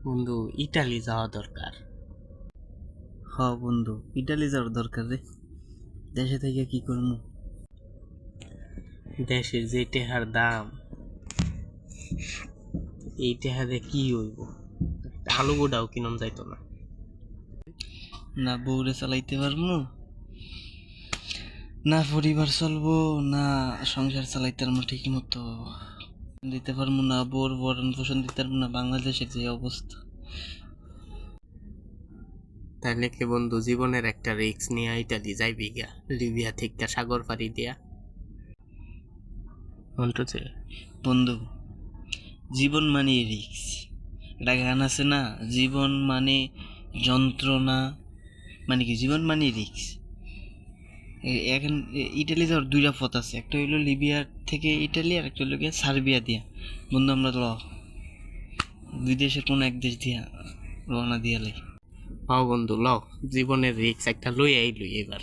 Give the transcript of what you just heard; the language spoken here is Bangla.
বন্ধু, ইটালি যাওয়া দরকার। হ বন্ধু, ইটালি যাওয়ার দরকার রে। দেশে থেকে কি করবো? দেশের যে টেহার দাম, এই টেহারে কি হইব? আলু গোডাও কিনন যাইতো না। না বউরে চালাইতে পারবো, না পরিবার চলবো, না সংসার চালাইতে পারবো ঠিক মতো দিতে পারবো, না বউর ভরণ পোষণ দিতে পারবো, না বাংলাদেশের যে অবস্থা। তাহলে কি বন্ধু জীবনের একটা রিস্ক নিয়ে ইটালি যাইবি গিয়া, লিবিয়া থেকে সাগর পাড়ি দিয়া? মন্টুছে বন্ধু, জীবন মানে রিক্স। একটা গান আছে না, জীবন মানে যন্ত্রণা, মানে কি জীবন মানে রিক্স। এখন ইটালি যাওয়ার দুইটা পথ আছে, একটা হইলো লিবিয়ার থেকে ইটালি, আর একটা হইলো গিয়ে সার্বিয়া দিয়া। বন্ধু আমরা দুই দেশের কোন এক দেশ দিয়া রওনা দিয়া লাই। হ বন্ধু, লও জীবনের রিস্ক একটা লই আইলুই এবার।